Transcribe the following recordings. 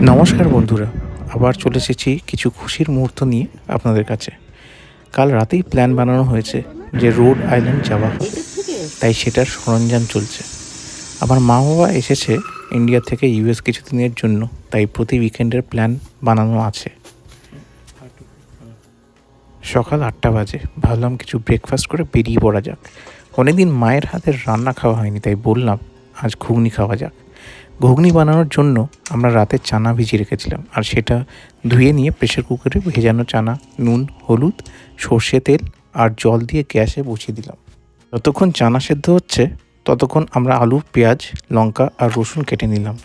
নমস্কার বন্ধুরা, আবার চলে এসেছি কিছু খুশির মুহূর্ত নিয়ে আপনাদের কাছে। কাল রাতেই প্ল্যান বানানো হয়েছে যে রোড আইল্যান্ড যাওয়া হবে, তাই সেটার সরঞ্জাম চলছে। আমার মা বাবা এসেছে ইন্ডিয়া থেকে ইউএস কিছুদিনের জন্য, তাই প্রতি উইকেন্ডের প্ল্যান বানানো আছে। সকাল 8টা বাজে, ভাবলাম কিছু ব্রেকফাস্ট করে বেরিয়ে পড়া যাক। অনেকদিন মায়ের হাতের রান্না খাওয়া হয়নি, তাই বললাম আজ ঘুগনি খাওয়া যাক। ঘুগনি বানানোর জন্য আমরা রাতে চানা ভিজিয়ে রেখেছিলাম, আর সেটা ধুয়ে নিয়ে প্রেশার কুকারে ভেজানো চানা নুন, হলুদ, সর্ষে তেল আর জল দিয়ে গ্যাসে বসিয়ে দিলাম। যতক্ষণ চানা সেদ্ধ হচ্ছে ততক্ষণ আমরা আলু, পেঁয়াজ, লঙ্কা আর রসুন কেটে নিলাম।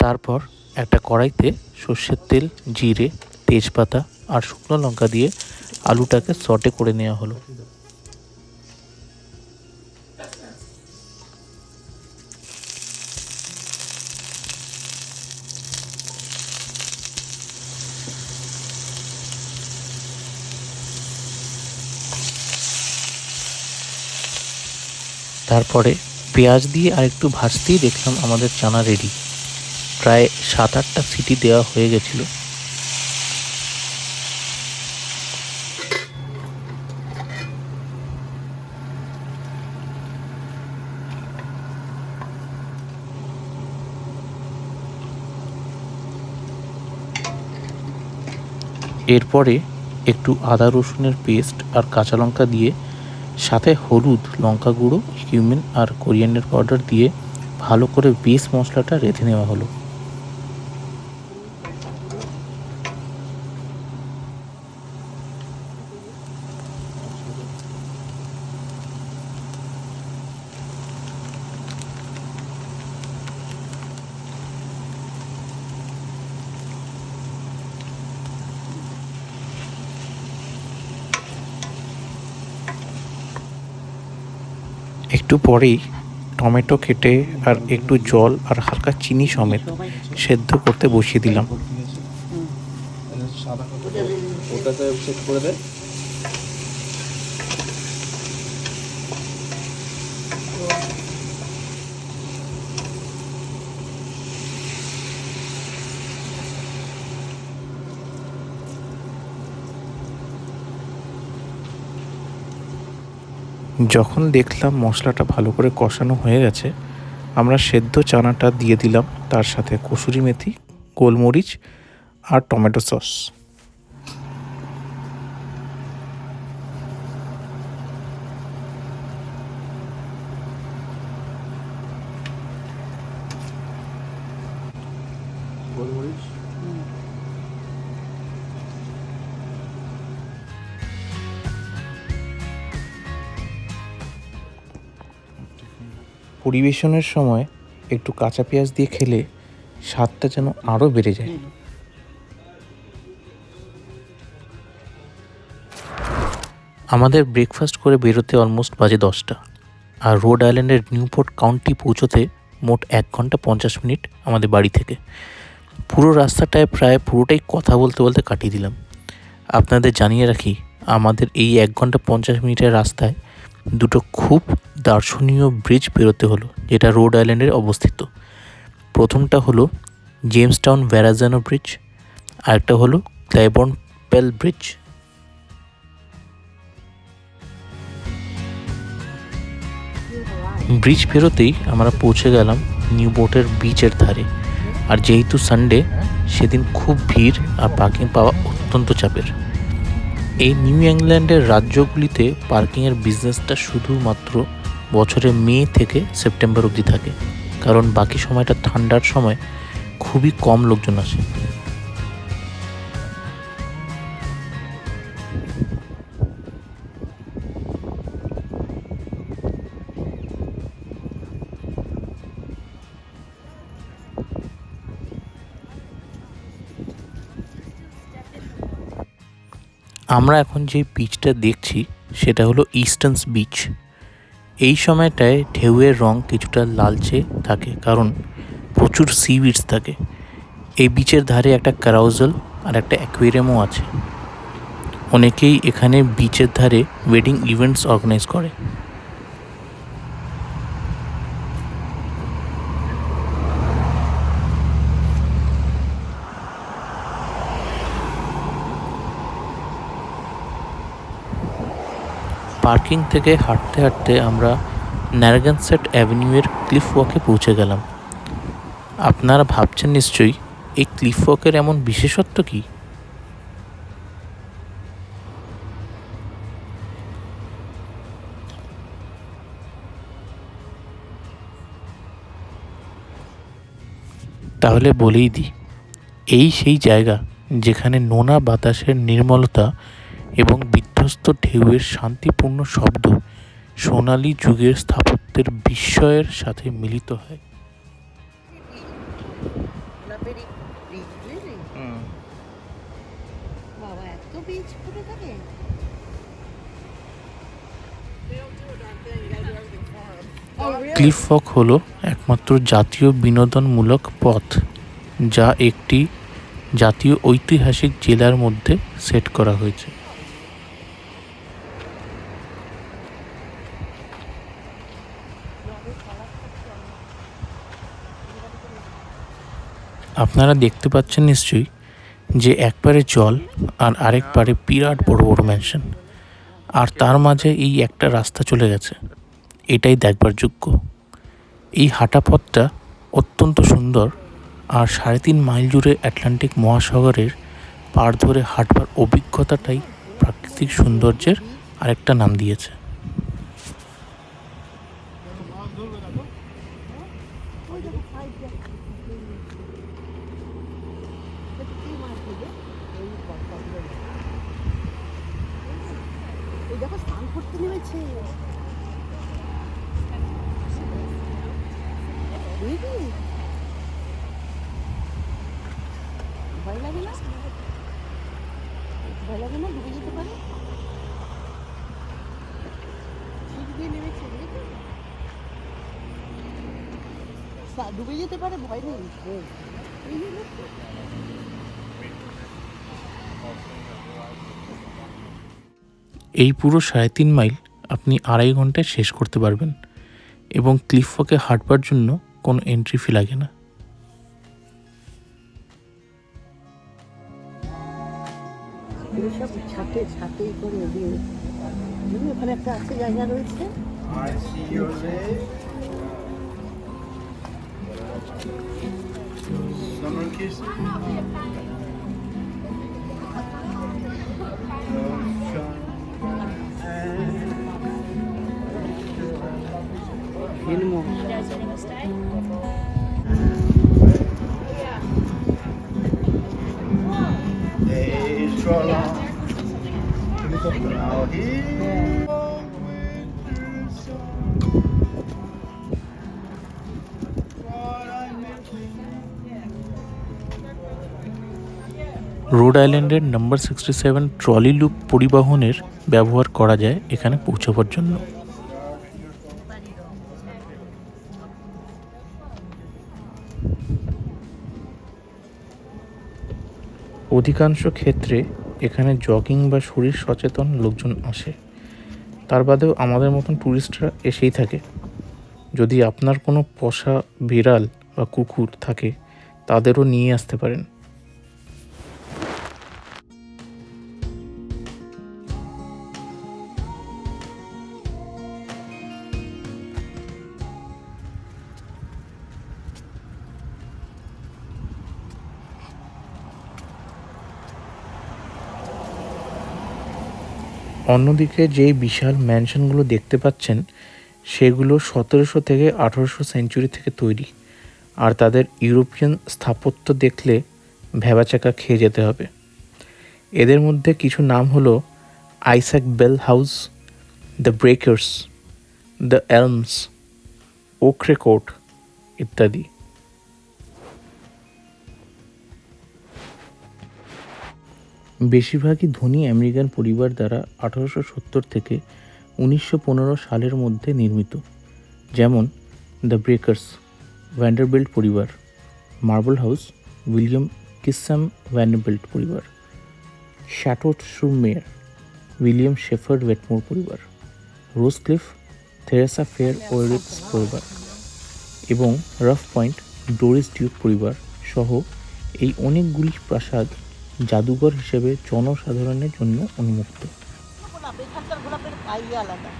তারপর একটা কড়াইতে সর্ষের তেল, জিরে, তেজপাতা আর শুকনো লঙ্কা দিয়ে আলুটাকে সটে করে নেওয়া হলো। তারপরে পেঁয়াজ দিয়ে আর একটু ভাজতেই দেখলাম আমাদের চানা রেডি। প্রায় 7-8টা সিটি দেওয়া হয়ে গেছিল। এরপরে একটু আদা রসুনের পেস্ট আর কাঁচা লঙ্কা দিয়ে, সাথে হলুদ, লঙ্কা গুঁড়ো, কিউমিন আর কোরিয়ান্ডার পাউডার দিয়ে ভালো করে বেস মশলাটা রেঁধে নেওয়া হলো। একটু পরেই টমেটো কেটে আর একটু জল আর হালকা চিনি সমেত সেদ্ধ করতে বসিয়ে দিলাম। যখন দেখলাম মশলাটা ভালো করে কষানো হয়ে গেছে, আমরা সেদ্ধ চানাটা দিয়ে দিলাম, তার সাথে কসুরি মেথি, গোলমরিচ আর টমেটো সস। পরিবেশনের সময় একটু কাঁচা পেঁয়াজ দিয়ে খেলে স্বাদটা যেন আরও বেড়ে যায়। আমাদের ব্রেকফাস্ট করে বেরোতে অলমোস্ট বাজে 10টা, আর রোড আইল্যান্ডের নিউপোর্ট কাউন্টি পৌঁছোতে মোট 1 ঘন্টা 50 মিনিট আমাদের বাড়ি থেকে। পুরো রাস্তাটায় প্রায় পুরোটাই কথা বলতে বলতে কাটিয়ে দিলাম। আপনাদের জানিয়ে রাখি, আমাদের এই 1 ঘন্টা 50 মিনিটের রাস্তায় দুটো খুব দর্শনীয় ব্রিজ পেরোতে হলো, যেটা রোড আইল্যান্ডে অবস্থিত। প্রথমটা হলো জেমসটাউন ভ্যারাজানো ব্রিজ, আরেকটা হলো ক্লাইবর্ন পেল ব্রিজ। ব্রিজ পেরোতেই আমরা পৌঁছে গেলাম নিউপোর্টের বিচের ধারে। আর যেহেতু সানডে, সেদিন খুব ভিড় আর পার্কিং পাওয়া অত্যন্ত চাপের। এই নিউ ইংল্যান্ডের রাজ্যগুলিতে পার্কিংয়ের বিজনেসটা শুধুমাত্র বছরের মে থেকে সেপ্টেম্বর অবধি থাকে, কারণ বাকি সময়টা ঠান্ডার সময় খুবই কম লোকজন আসে। আমরা এখন যে বিচটা দেখছি সেটা হলো ইস্টার্নস বিচ। এই সময়টায় ঢেউয়ের রং কিছুটা লালচে থাকে, কারণ প্রচুর সি উইডস থাকে। এই বিচের ধারে একটা ক্যারাউজেল আর একটা অ্যাকুয়ারিয়ামও আছে। অনেকেই এখানে বিচের ধারে ওয়েডিং ইভেন্টস অর্গানাইজ করে। পার্কিং থেকে হাঁটতে হাঁটতে আমরা ন্যারাগানসেট অ্যাভিনিউয়ের ক্লিফ ওয়াকে পৌঁছে গেলাম। আপনারা ভাবছেন নিশ্চয়ই এই ক্লিফ ওয়াকের এমন বিশেষত্ব কী? তাহলে বলেই দিই, এই সেই জায়গা যেখানে নোনা বাতাসের নির্মলতা এবং বিধ্বস্ত ঢেউয়ের শান্তিপূর্ণ শব্দ সোনালী যুগের স্থাপত্যের বিস্ময়ের সাথে মিলিত হয়। ক্লিফ ওয়াক হলো একমাত্র জাতীয় বিনোদনমূলক পথ যা একটি জাতীয় ঐতিহাসিক জেলার মধ্যে সেট করা হয়েছে। আপনারা দেখতে পাচ্ছেন নিশ্চয়ই যে এক পারে জল আর আরেক পারে বিরাট বড় বড় ম্যানশন, আর তার মাঝে এই একটা রাস্তা চলে গেছে। এটাই দেখবার যোগ্য। এই হাঁটা পথটা অত্যন্ত সুন্দর, আর 3.5 মাইল জুড়ে আটলান্টিক মহাসাগরের পাড় ধরে হাঁটবার অভিজ্ঞতাটাই প্রাকৃতিক সৌন্দর্যের আরেকটা নাম দিয়েছে। ডুবে যেতে পারে, ভয় নেই। এই পুরো 3.5 মাইল আপনি 2.5 ঘন্টায় শেষ করতে পারবেন, এবং ক্লিফ ওয়াকে হাঁটবার জন্য কোনো এন্ট্রি ফি লাগে না। ওখানে একটা আছে জায়গা রয়েছে। রোড আইল্যান্ডের নম্বর 67 ট্রলি লুপ পরিবহনের ব্যবহার করা যায় এখানে পৌঁছাবার জন্য। অধিকাংশ ক্ষেত্রে এখানে জগিং বা শরীর সচেতন লোকজন আসে। তার বাদেও আমাদের মতন ট্যুরিস্টরা এসেই থাকে। যদি আপনার কোনো পোষা বিড়াল বা কুকুর থাকে, তাদেরও নিয়ে আসতে পারেন। অন্যদিকে যেই বিশাল ম্যানশনগুলো দেখতে পাচ্ছেন, সেগুলো 1700 থেকে 1800 সেঞ্চুরি থেকে তৈরি, আর তাদের ইউরোপিয়ান স্থাপত্য দেখলে ভ্যাবাচাকা খেয়ে যেতে হবে। এদের মধ্যে কিছু নাম হলো Isaac Bell House, the Breakers, the Elms, Ochre Court ইত্যাদি। বেশিরভাগই ধনী আমেরিকান পরিবার দ্বারা 1870 থেকে 1915 সালের মধ্যে নির্মিত, যেমন দ্য ব্রেকার্স, ভ্যান্ডারবিল্ট পরিবার; মার্বল হাউস, উইলিয়াম কিসাম ভ্যান্ডারবিল্ট পরিবার; শ্যাটো শ্রুমেয়ার, উইলিয়াম শেফার্ড ওয়েটমোর পরিবার, রোজক্লিফ থেরেসা ফেয়ার ওয়েরিক্স পরিবার এবং রাফ পয়েন্ট ডোরিস ডিউক পরিবার সহ এই অনেকগুলি প্রাসাদ জাদুঘর হিসেবে জনসাধারণের জন্য উন্মুক্ত। গোলাপ, এখানকার গোলাপের কাই আলাদা।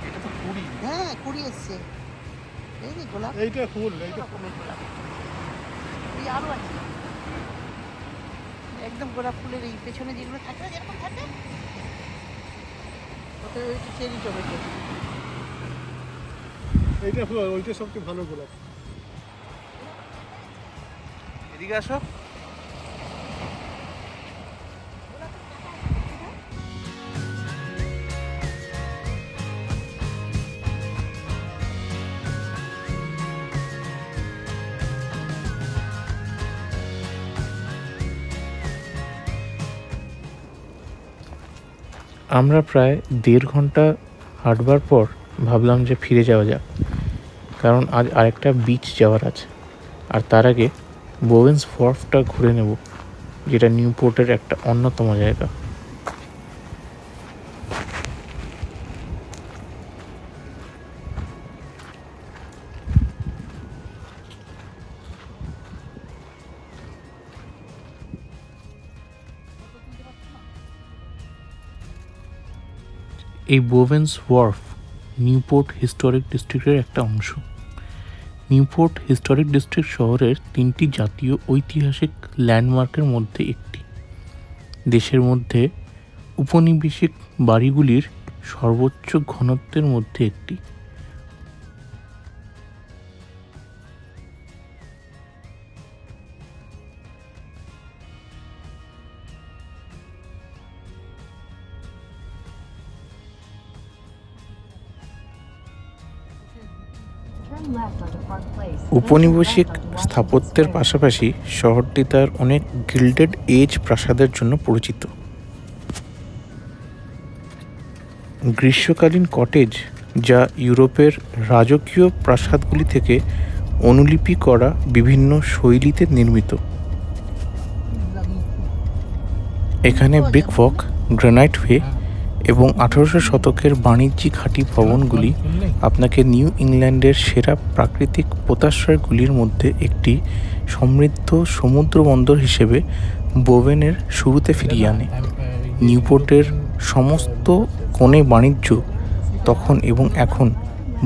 এটা তো কুড়ি। হ্যাঁ, কুড়ি এসছে। এই যে গোলাপ, এইটা ফুল, এইটা রকমের গোলাপ। এই আরো আছে। একদম গোলাপ ফুলের এই পেছনে যেগুলো থাকে না, যেরকম থাকে ওটা হচ্ছে চেরি টমেটো। এইটা ফুল, ওইটা সবচেয়ে ভালো গোলাপ। এদিকে আসো। আমরা প্রায় 1.5 ঘন্টা হাঁটবার পর ভাবলাম যে ফিরে যাওয়া যাক, কারণ আজ আরেকটা বিচ যাওয়ার আছে। আর তার আগে বোভেন্স ওয়ার্ফটা ঘুরে নেব, যেটা নিউপোর্টের একটা অন্যতম জায়গা। এই বোভেন্স ওয়ার্ফ নিউপোর্ট হিস্টোরিক ডিস্ট্রিক্টের একটা অংশ। নিউপোর্ট হিস্টোরিক ডিস্ট্রিক্ট শহরের 3টি জাতীয় ঐতিহাসিক ল্যান্ডমার্কের মধ্যে একটি। দেশের মধ্যে উপনিবেশিক বাড়িগুলির সর্বোচ্চ ঘনত্বের মধ্যে একটি। উপনিবেশিক স্থাপত্যের পাশাপাশি শহরটি তার অনেক গিল্ডেড এজ প্রাসাদের জন্য পরিচিত। গ্রীষ্মকালীন কটেজ, যা ইউরোপের রাজকীয় প্রাসাদগুলি থেকে অনুলিপি করা বিভিন্ন শৈলীতে নির্মিত। এখানে ব্রিকওয়াক, গ্রানাইট ওয়ে এবং 1800 শতকের বাণিজ্যিক ঘাঁটি ভবনগুলি আপনাকে নিউ ইংল্যান্ডের সেরা প্রাকৃতিক পোতাশ্রয়গুলির মধ্যে একটি সমৃদ্ধ সমুদ্র বন্দর হিসেবে বোভেনের শুরুতে ফিরিয়ে আনে। নিউপোর্টের সমস্ত কোণে বাণিজ্য তখন এবং এখন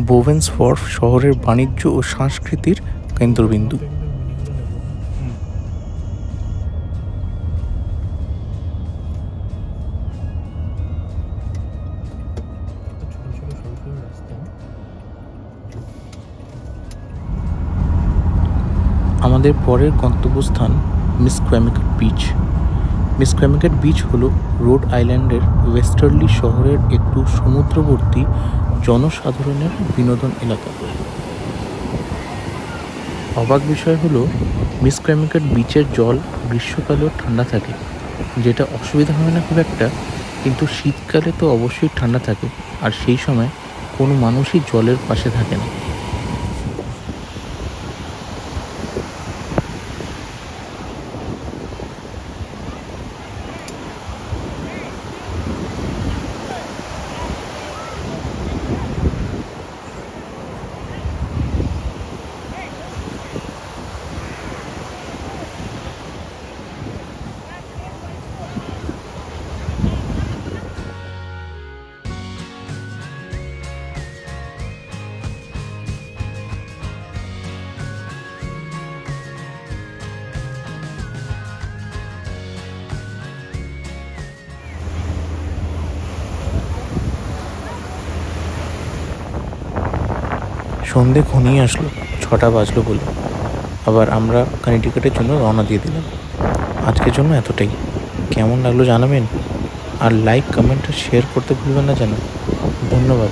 বোভেন্স ওয়ার্ফ শহরের বাণিজ্য ও সংস্কৃতির কেন্দ্রবিন্দু। আমাদের পরের গন্তব্যস্থান মিসক্যামিকেট বিচ। মিসক্যামিকেট বিচ হলো রোড আইল্যান্ডের ওয়েস্টার্লি শহরের একটু সমুদ্রবর্তী জনসাধারণের বিনোদন এলাকা। অবাক বিষয় হলো মিসক্যামিকেট বিচের জল গ্রীষ্মকালেও ঠান্ডা থাকে, যেটা অসুবিধা হয় না খুব একটা, কিন্তু শীতকালে তো অবশ্যই ঠান্ডা থাকে, আর সেই সময় কোনো মানুষই জলের পাশে থাকে না। সন্ধে ঘনিয়ে আসলো, 6টা বাজলো বলে আবার আমরা কানেক্টিকাটের জন্য রওনা দিয়ে দিলাম। আজকের জন্য এতটাই। কেমন লাগলো জানাবেন, আর লাইক, কমেন্ট আর শেয়ার করতে ভুলবেন না যেন। ধন্যবাদ।